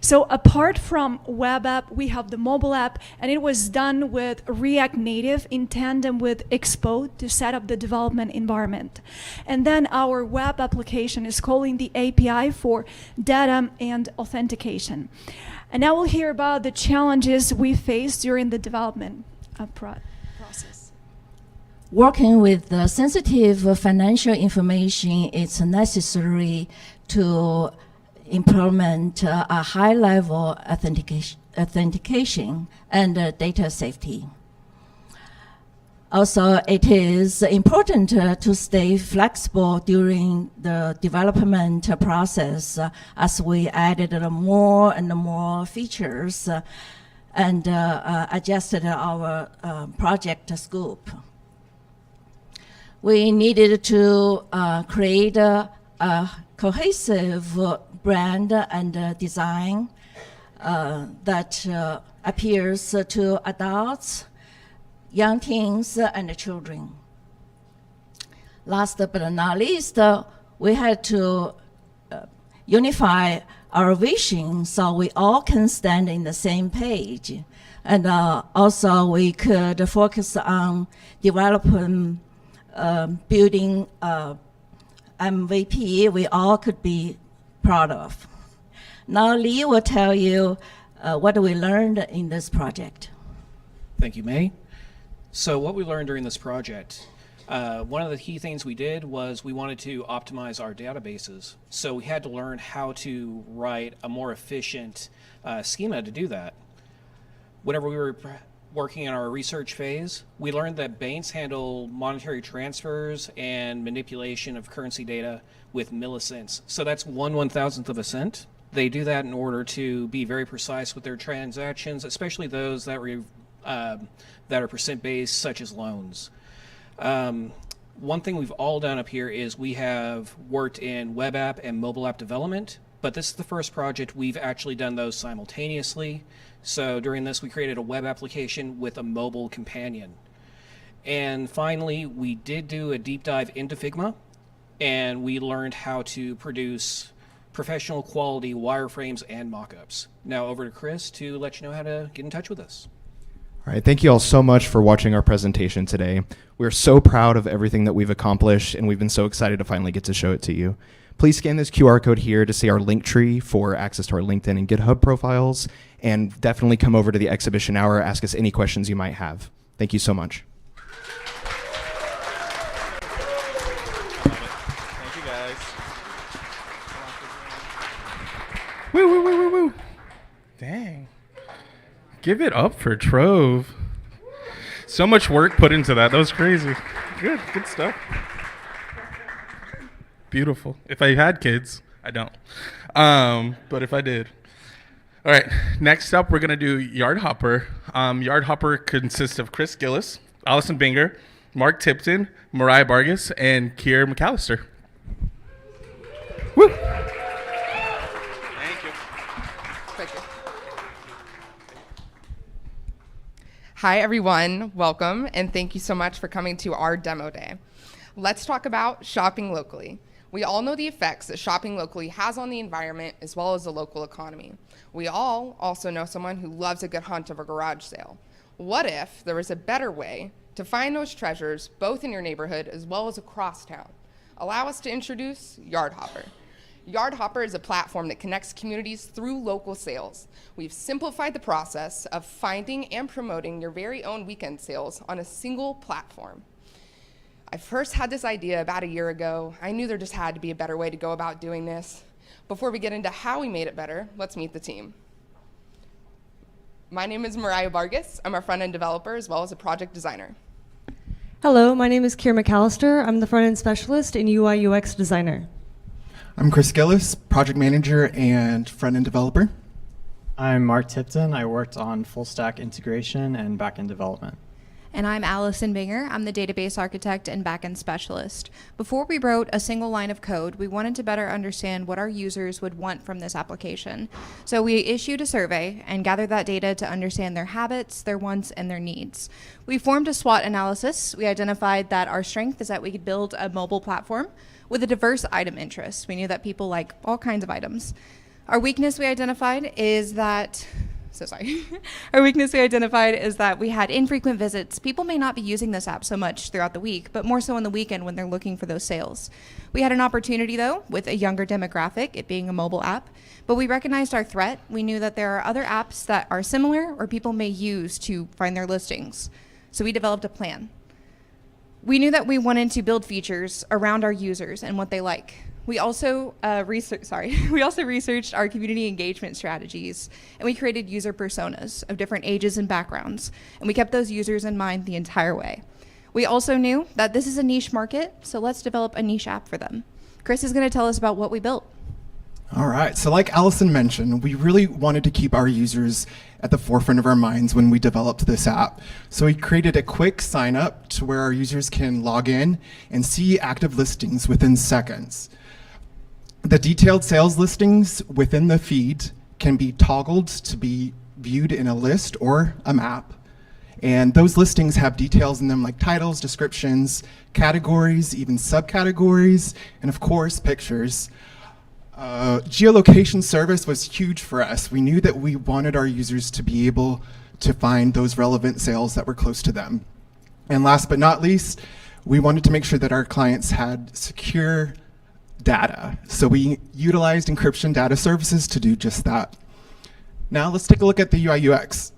So apart from web app, we have the mobile app, and it was done with React Native in tandem with Expo to set up the development environment. And then our web application is calling the API for data and authentication. And now we'll hear about the challenges we faced during the development process. Working with the sensitive financial information, it's necessary to implement a high-level authentication and data safety. Also, it is important to stay flexible during the development process as we added more and more features and adjusted our project scope. We needed to create a cohesive brand and design that appeals to adults, young teens, and children. Last but not least, we had to unify our vision so we all can stand in the same page. And also we could focus on developing, building MVP we all could be proud of. Now Lee will tell you what we learned in this project. Thank you, May. So what we learned during this project, one of the key things we did was we wanted to optimize our databases. So we had to learn how to write a more efficient schema to do that. Whenever we were working in our research phase, we learned that banks handle monetary transfers and manipulation of currency data with millicents. So that's 1/1000th of a cent. They do that in order to be very precise with their transactions, especially those that are percent-based, such as loans. One thing we've all done up here is we have worked in web app and mobile app development, but this is the first project we've actually done those simultaneously. So during this, we created a web application with a mobile companion. And finally, we did do a deep dive into Figma, and we learned how to produce professional quality wireframes and mockups. Now over to Chris to let you know how to get in touch with us. All right, thank you all so much for watching our presentation today. We're so proud of everything that we've accomplished, and we've been so excited to finally get to show it to you. Please scan this QR code here to see our link tree for access to our LinkedIn and GitHub profiles, and definitely come over to the exhibition hour, ask us any questions you might have. Thank you so much. Thank you, guys. Woo, woo, woo, woo, woo. Dang. Give it up for Trove. So much work put into that. That was crazy. Good stuff. Beautiful. If I had kids, I don't. But if I did. All right. Next up, we're going to do Yard Hopper. Yard Hopper consists of Chris Gillis, Allison Binger, Mark Tipton, Mariah Vargas, and Kier McAllister. Woo! Thank you. Thank you. Hi, everyone. Welcome, and thank you so much for coming to our demo day. Let's talk about shopping locally. We all know the effects that shopping locally has on the environment as well as the local economy. We all also know someone who loves a good hunt of a garage sale. What if there was a better way to find those treasures both in your neighborhood as well as across town? Allow us to introduce Yard Hopper. Yard Hopper is a platform that connects communities through local sales. We've simplified the process of finding and promoting your very own weekend sales on a single platform. I first had this idea about a year ago. I knew there just had to be a better way to go about doing this. Before we get into how we made it better, let's meet the team. My name is Mariah Vargas. I'm a front-end developer as well as a project designer. Hello, my name is Kier McAllister. I'm the front-end specialist and UI UX designer. I'm Chris Gillis, project manager and front-end developer. I'm Mark Tipton. I worked on full-stack integration and back-end development. And I'm Allison Binger. I'm the database architect and backend specialist. Before we wrote a single line of code, we wanted to better understand what our users would want from this application. So we issued a survey and gathered that data to understand their habits, their wants, and their needs. We formed a SWOT analysis. We identified that our strength is that we could build a mobile platform with a diverse item interest. We knew that people like all kinds of items. Our weakness we identified is that Our weakness we identified is that we had infrequent visits. People may not be using this app so much throughout the week, but more so on the weekend when they're looking for those sales. We had an opportunity, though, with a younger demographic, it being a mobile app, but we recognized our threat. We knew that there are other apps that are similar or people may use to find their listings. So we developed a plan. We knew that we wanted to build features around our users and what they like. We also researched our community engagement strategies, and we created user personas of different ages and backgrounds, and we kept those users in mind the entire way. We also knew that this is a niche market, so let's develop a niche app for them. Chris is going to tell us about what we built. All right, so like Allison mentioned, we really wanted to keep our users at the forefront of our minds when we developed this app. So we created a quick sign up to where our users can log in and see active listings within seconds. The detailed sales listings within the feed can be toggled to be viewed in a list or a map. And those listings have details in them like titles, descriptions, categories, even subcategories, and of course, pictures. Geolocation service was huge for us. We knew that we wanted our users to be able to find those relevant sales that were close to them. And last but not least, we wanted to make sure that our clients had secure data. So we utilized encryption data services to do just that. Now let's take a look at the UI UX.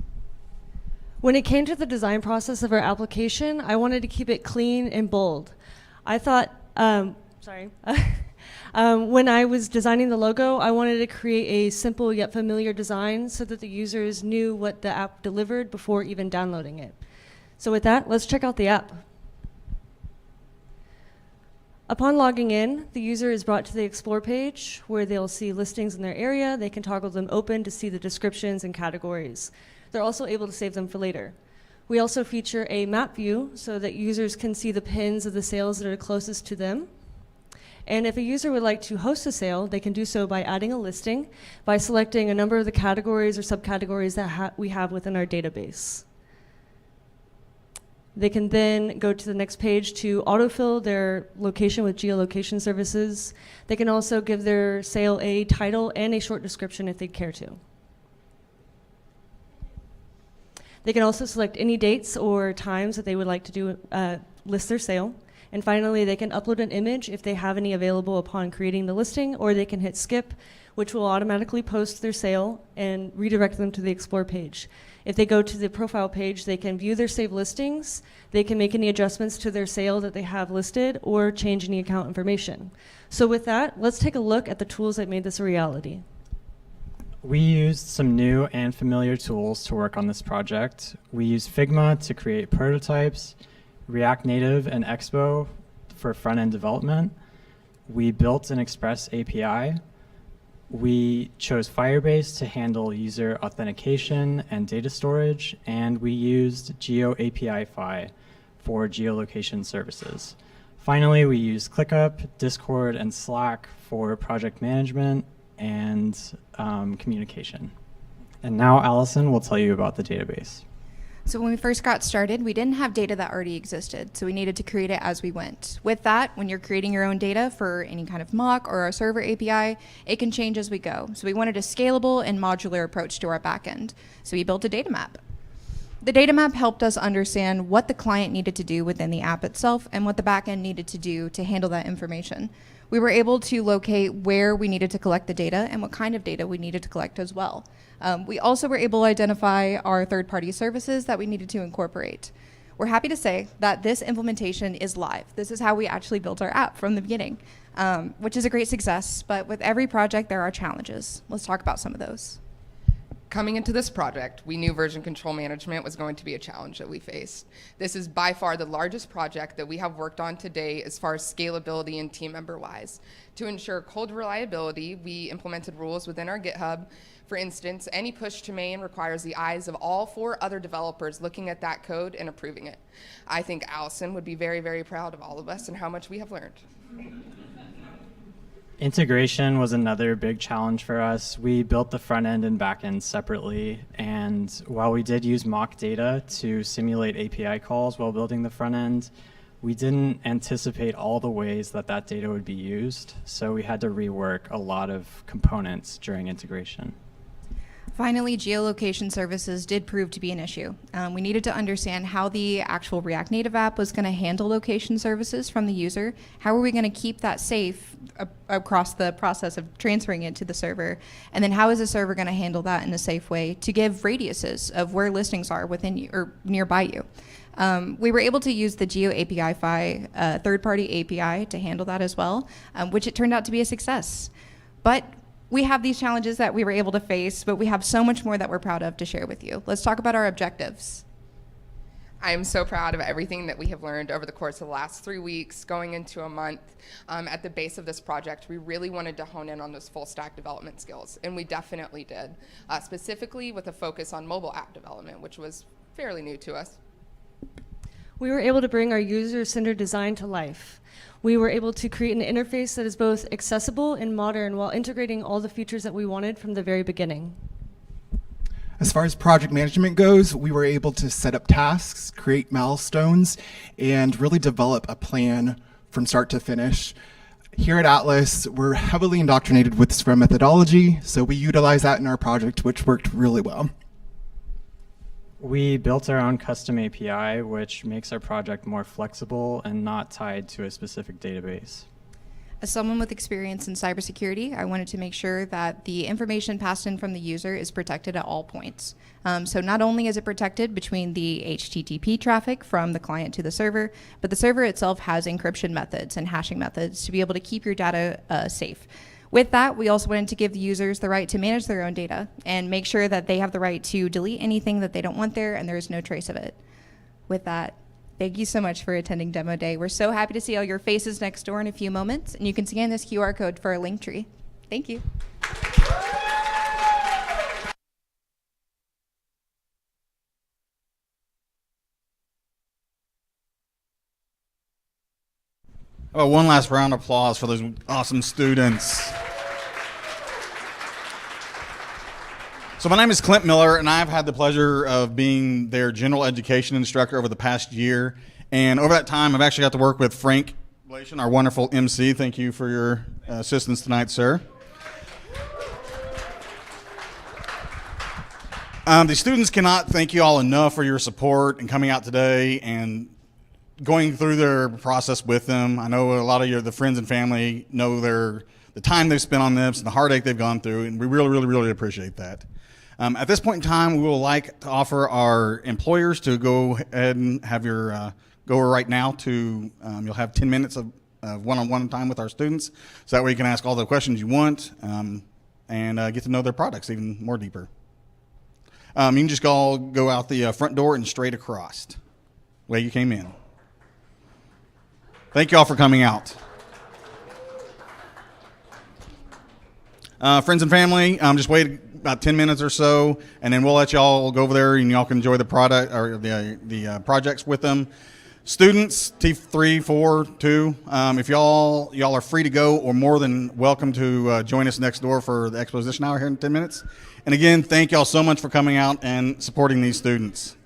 When it came to the design process of our application, I wanted to keep it clean and bold. I thought, when I was designing the logo, I wanted to create a simple yet familiar design so that the users knew what the app delivered before even downloading it. So with that, let's check out the app. Upon logging in, the user is brought to the Explore page where they'll see listings in their area. They can toggle them open to see the descriptions and categories. They're also able to save them for later. We also feature a map view so that users can see the pins of the sales that are closest to them. And if a user would like to host a sale, they can do so by adding a listing, by selecting a number of the categories or subcategories that we have within our database. They can then go to the next page to autofill their location with geolocation services. They can also give their sale a title and a short description if they care to. They can also select any dates or times that they would like to list their sale. And finally, they can upload an image if they have any available upon creating the listing, or they can hit skip, which will automatically post their sale and redirect them to the Explore page. If they go to the profile page, they can view their saved listings, they can make any adjustments to their sale that they have listed, or change any account information. So with that, let's take a look at the tools that made this a reality. We used some new and familiar tools to work on this project. We used Figma to create prototypes, React Native and Expo for front-end development. We built an Express API. We chose Firebase to handle user authentication and data storage, and we used GeoAPI-Fi for geolocation services. Finally, we used ClickUp, Discord, and Slack for project management and communication. And now Allison will tell you about the database. So when we first got started, we didn't have data that already existed, so we needed to create it as we went. With that, when you're creating your own data for any kind of mock or a server API, it can change as we go. So we wanted a scalable and modular approach to our backend. So we built a data map. The data map helped us understand what the client needed to do within the app itself and what the backend needed to do to handle that information. We were able to locate where we needed to collect the data and what kind of data we needed to collect as well. We also were able to identify our third-party services that we needed to incorporate. We're happy to say that this implementation is live. This is how we actually built our app from the beginning, which is a great success, but with every project there are challenges. Let's talk about some of those. Coming into this project, we knew version control management was going to be a challenge that we faced. This is by far the largest project that we have worked on today as far as scalability and team member wise. To ensure code reliability, we implemented rules within our GitHub. For instance, any push to main requires the eyes of all 4 other developers looking at that code and approving it. I think Allison would be very, very proud of all of us and how much we have learned. Integration was another big challenge for us. We built the front end and back end separately, and while we did use mock data to simulate API calls while building the front end, we didn't anticipate all the ways that that data would be used, so we had to rework a lot of components during integration. Finally, geolocation services did prove to be an issue. We needed to understand how the actual React Native app was going to handle location services from the user. How are we going to keep that safe across the process of transferring it to the server? And then how is the server going to handle that in a safe way to give radiuses of where listings are within you or nearby you? We were able to use the GeoAPI-Fi third-party API to handle that as well, which it turned out to be a success. But we have these challenges that we were able to face, but we have so much more that we're proud of to share with you. Let's talk about our objectives. I am so proud of everything that we have learned over the course of the last 3 weeks, going into a month. At the base of this project, we really wanted to hone in on those full stack development skills, and we definitely did, specifically with a focus on mobile app development, which was fairly new to us. We were able to bring our user-centered design to life. We were able to create an interface that is both accessible and modern while integrating all the features that we wanted from the very beginning. As far as project management goes, we were able to set up tasks, create milestones, and really develop a plan from start to finish. Here at Atlas, we're heavily indoctrinated with Scrum methodology, so we utilize that in our project, which worked really well. We built our own custom API, which makes our project more flexible and not tied to a specific database. As someone with experience in cybersecurity, I wanted to make sure that the information passed in from the user is protected at all points. So not only is it protected between the HTTP traffic from the client to the server, but the server itself has encryption methods and hashing methods to be able to keep your data safe. With that, we also wanted to give the users the right to manage their own data and make sure that they have the right to delete anything that they don't want there and there is no trace of it. With that, thank you so much for attending Demo Day. We're so happy to see all your faces next door in a few moments, and you can scan this QR code for our link tree. Thank you. Oh, one last round of applause for those awesome students. So my name is Clint Miller, and I've had the pleasure of being their general education instructor over the past year. And over that time, I've actually got to work with Frank Blation, our wonderful MC. Thank you for your assistance tonight, sir. The students cannot thank you all enough for your support and coming out today and going through their process with them. I know a lot of the friends and family know the time they've spent on this and the heartache they've gone through, and we really, really, really appreciate that. At this point in time, we would like to offer our employers to go ahead and have your go right now to, you'll have 10 minutes of one-on-one time with our students, so that way you can ask all the questions you want and get to know their products even more deeper. You can just go out the front door and straight across the way you came in. Thank you all for coming out. Friends and family, just wait about 10 minutes or so, and then we'll let y'all go over there and y'all can enjoy the product or the projects with them. Students, T3, 4, 2, if y'all are free to go or more than welcome to join us next door for the exposition hour here in 10 minutes. And again, thank y'all so much for coming out and supporting these students.